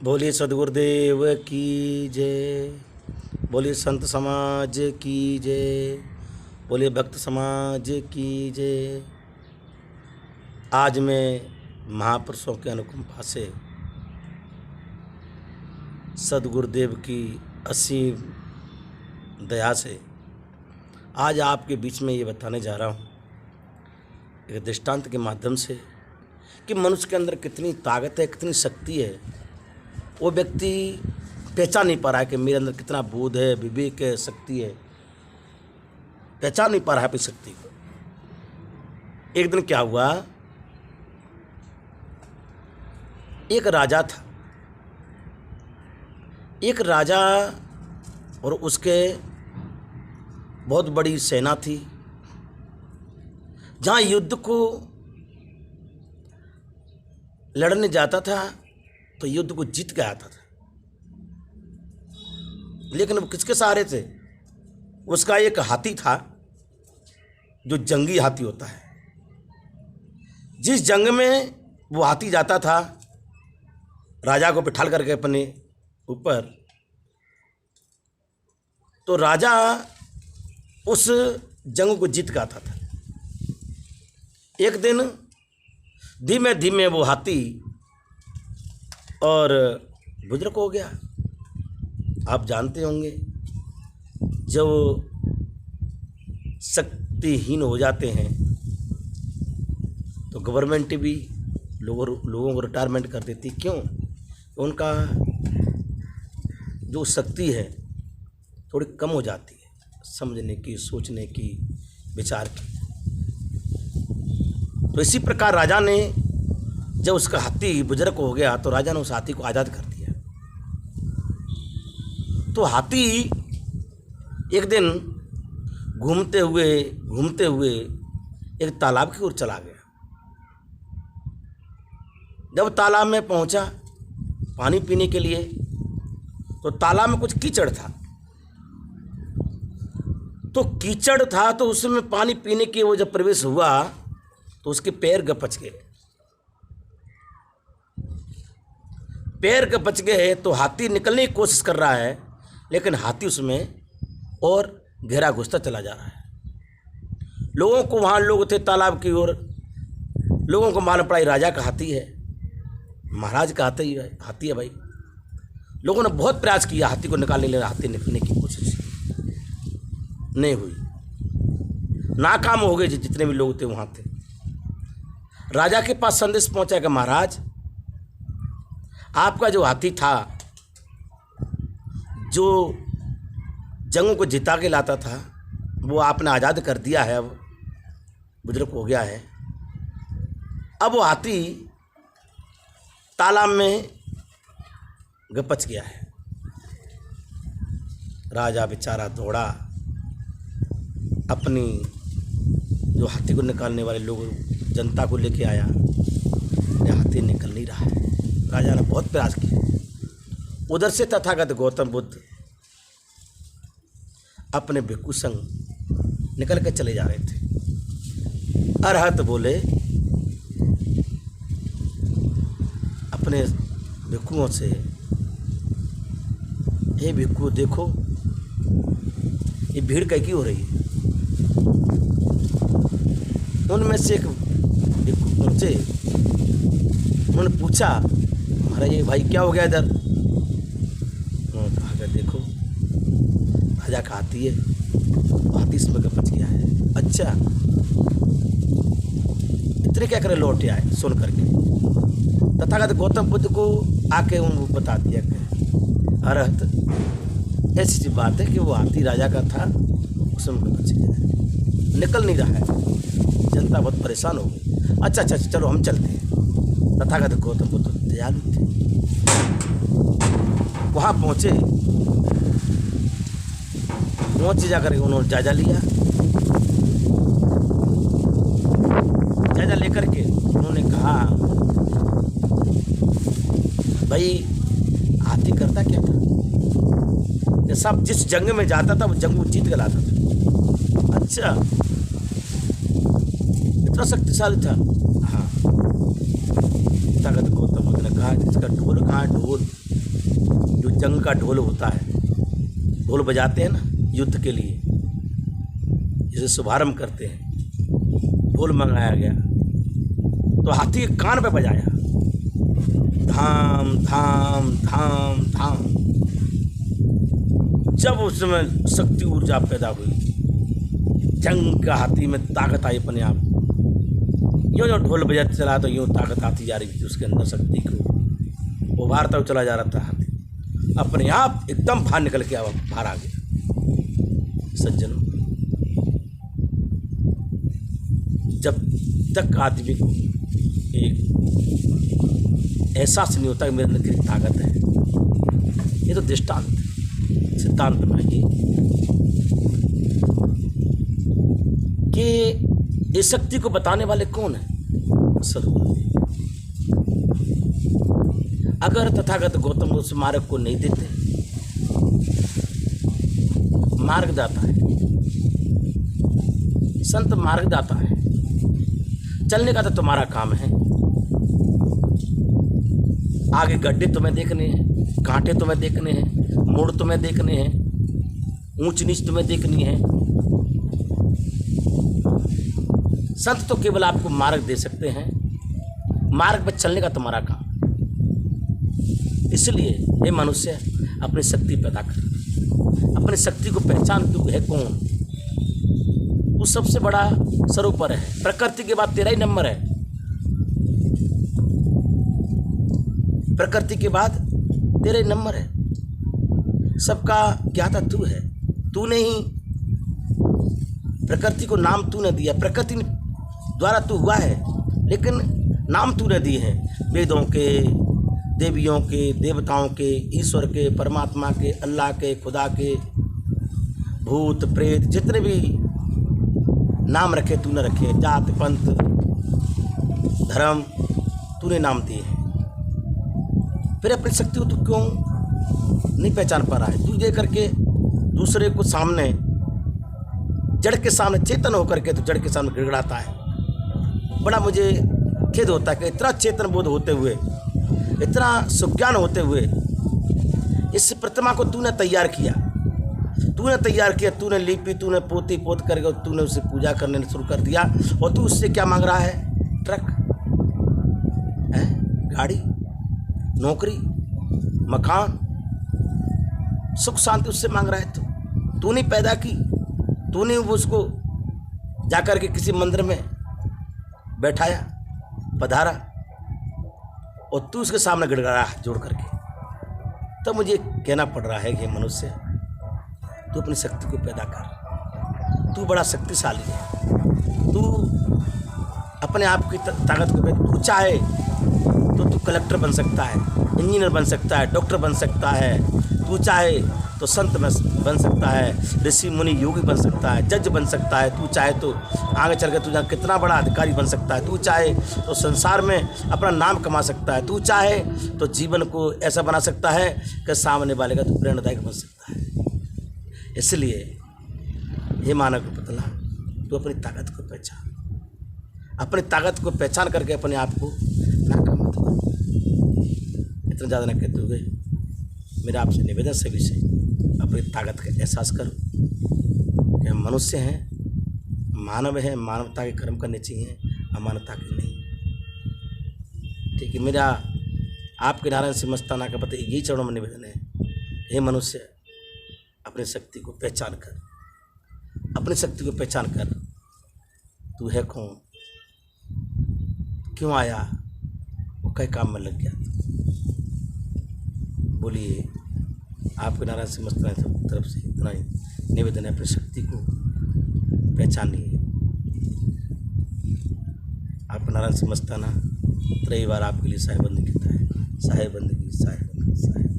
बोलिए सदगुरुदेव की जय। बोलिए संत समाज की जय। बोलिए भक्त समाज की जय। आज मैं महापुरुषों के अनुकंपा से सदगुरुदेव की असीम दया से आज आपके बीच में ये बताने जा रहा हूँ एक दृष्टांत के माध्यम से कि मनुष्य के अंदर कितनी ताकत है, कितनी शक्ति है। वो व्यक्ति पहचान नहीं पा रहा है कि मेरे अंदर कितना बोध है, विवेक है, शक्ति है। पहचान नहीं पा रहा है अपनी शक्ति को। एक दिन क्या हुआ, एक राजा था। एक राजा और उसके बहुत बड़ी सेना थी। जहाँ युद्ध को लड़ने जाता था तो युद्ध को जीत के आता था, लेकिन वो किसके सहारे थे? उसका एक हाथी था जो जंगी हाथी होता है। जिस जंग में वो हाथी जाता था राजा को बिठाल करके अपने ऊपर, तो राजा उस जंग को जीत के आता था। एक दिन धीमे धीमे वो हाथी और बुजुर्ग हो गया। आप जानते होंगे जब शक्तिहीन हो जाते हैं तो गवर्नमेंट भी लोगों को रिटायरमेंट कर देती। क्यों? उनका जो शक्ति है थोड़ी कम हो जाती है, समझने की, सोचने की, विचार की। तो इसी प्रकार राजा ने जब उसका हाथी बुजुर्ग हो गया तो राजा ने उस हाथी को आज़ाद कर दिया। तो हाथी एक दिन घूमते हुए एक तालाब की ओर चला गया। जब तालाब में पहुंचा पानी पीने के लिए तो तालाब में कुछ कीचड़ था। तो उसमें पानी पीने के वो जब प्रवेश हुआ तो उसके पैर गपच गए। पैर गपच गए तो हाथी निकलने की कोशिश कर रहा है, लेकिन हाथी उसमें और गहरा घुसता चला जा रहा है। लोगों को, वहाँ लोग थे तालाब की ओर, लोगों को मालूम पड़ा राजा का हाथी है, महाराज का हाथी है भाई। लोगों ने बहुत प्रयास किया हाथी को निकालने के लिए। हाथी निकलने की कोशिश नहीं हुई, नाकाम हो गए जितने भी लोग थे वहाँ थे। राजा के पास संदेश पहुंचा कि महाराज, आपका जो हाथी था जो जंगों को जिता के लाता था वो आपने आज़ाद कर दिया है, अब बुजुर्ग हो गया है। अब वो हाथी तालाब में गपच गया है। राजा बेचारा दौड़ा, अपनी जो हाथी को निकालने वाले लोग, जनता को लेके आया। यह हाथी निकल नहीं रहा है। राजा ने बहुत प्रयास किया। उधर से तथागत गौतम बुद्ध अपने भिक्षु संग निकल के चले जा रहे थे। अरहत बोले अपने भिक्षुओं से, हे भिक्षु देखो ये भीड़ कैसी हो रही है। उनमें से एक भिक्षु पहुंचे, उन्होंने पूछा महाराज ये भाई क्या हो गया इधर? उन्होंने कहा कि देखो राजा का हाथी है, हाथी इसमें गपच गया है। अच्छा, इतने क्या करे लौटे आए सुन करके। तथागत गौतम बुद्ध को आके उनको बता दिया कि अरहत ऐसी सी बात है कि वो हाथी राजा का था, उसमें गपच गया है, निकल नहीं रहा है। जनता बहुत परेशान हो गई। अच्छा चलो हम चलते हैं। तथागत गौतम बुद्ध दयालु थे, वहाँ पहुँचे जाकर उन्होंने जायजा लिया। जायजा लेकर के उन्होंने कहा भाई हाथी करता क्या था? ये सब जिस जंग में जाता था वो जंग को जीत कर लाता था। अच्छा, इतना शक्तिशाली था? हाँ। तथागत गौतम बुद्ध ने कहा कि इसका ढोल कहाँ है? ढोल जो जंग का ढोल होता है, ढोल बजाते हैं ना युद्ध के लिए, जिसे शुभारंभ करते हैं, ढोल मंगाया गया। तो हाथी के कान पे बजाया, धाम धाम धाम धाम। जब उसमें शक्ति ऊर्जा पैदा हुई, जंग का हाथी में ताकत आई अपने आप। यूँ जो ढोल बजाते चला तो यूँ ताकत आती जा रही थी उसके अंदर, शक्ति को उभारता हुआ चला जा रहा था हाथी। अपने आप एकदम बाहर निकल के बाहर आ गया। सज्जनों, जब तक आदमी को एक एहसास नहीं होता कि मेरे अंदर कितनी ताकत है, ये तो दृष्टांत सिद्धांत में ये कि इस शक्ति को बताने वाले कौन है? सदगुरु। अगर तथागत गौतम उस मार्ग को नहीं देते, मार्गदाता है, संत मार्गदाता है, चलने का तो तुम्हारा काम है। आगे गड्ढे तुम्हें देखने हैं, कांटे तुम्हें देखने हैं, मोड़ तुम्हें देखने हैं, ऊंच नीच तुम्हें देखनी है। संत तो केवल आपको मार्ग दे सकते हैं, मार्ग पर चलने का तुम्हारा काम। इसलिए हे मनुष्य, अपनी शक्ति पैदा कर, अपनी शक्ति को पहचान। तू है कौन? वो सबसे बड़ा सरोपर है, प्रकृति के बाद तेरा ही नंबर है। प्रकृति के बाद तेरा ही नंबर है। सबका ज्ञाता तू है। तूने ही प्रकृति को नाम तूने दिया, प्रकृति द्वारा तू हुआ है, लेकिन नाम तूने दिए हैं। वेदों के, देवियों के, देवताओं के, ईश्वर के, परमात्मा के, अल्लाह के, खुदा के, भूत प्रेत, जितने भी नाम रखे तूने रखे, जात पंथ धर्म तूने नाम दिए हैं। फिर अपनी शक्ति को तू क्यों नहीं पहचान पा रहा है? तू ये करके दूसरे को सामने, जड़ के सामने चेतन होकर के तो जड़ के सामने गिड़गिड़ाता है। बड़ा मुझे खेद होता है कि इतना चेतन बोध होते हुए, इतना सुज्ञान होते हुए इस प्रतिमा को तूने तैयार किया, तूने लीपी, तूने पोती पोत करके तूने उसे पूजा करने शुरू कर दिया। और तू उससे क्या मांग रहा है? ट्रक है, गाड़ी, नौकरी, मकान, सुख शांति उससे मांग रहा है। तूने पैदा की, तूने उसको जाकर के किसी मंदिर में बैठाया, पधारा, और तू उसके सामने गिड़गिड़ा हाथ जोड़ करके। तब मुझे कहना पड़ रहा है कि मनुष्य, तू अपनी शक्ति को पैदा कर। तू बड़ा शक्तिशाली है। तू अपने आप की ताकत को, तू चाहे तो तू कलेक्टर बन सकता है, इंजीनियर बन सकता है, डॉक्टर बन सकता है। तू चाहे तो संत बन सकता है, ऋषि मुनि योगी बन सकता है, जज बन सकता है। तू चाहे तो आगे चल कर तू कितना बड़ा अधिकारी बन सकता है। तू चाहे तो संसार में अपना नाम कमा सकता है। तू चाहे तो जीवन को ऐसा बना सकता है कि सामने वाले का तू प्रेरणादायक बन सकता है। इसलिए हे मानव पुतला, तू अपनी ताकत को पहचान, अपनी ताकत को पहचान करके अपने आप को नाकाम मत कर। इतना ज़्यादा न कहते हुए मेरा आपसे निवेदन सभी से, अपनी ताकत का एहसास करो कि हम मनुष्य हैं, मानव हैं, मानवता के कर्म करने चाहिए, अमानवता के नहीं। ठीक है, मेरा आपके नारायण से मस्ताना का पता यही चरणों में निवेदन है। हे मनुष्य, अपनी शक्ति को पहचान कर, अपनी शक्ति को पहचान कर। तू है कौन, क्यों आया, वो कई काम में लग गया। बोलिए, आपके नारायण से मस्ताना की तरफ से इतना ही निवेदन है, अपनी शक्ति को पहचानिए। आपका नारायण से मस्ताना त्रय बार आपके लिए साहेबंदी कहता है, साहेबंदी, साहेबंदी, साहेब।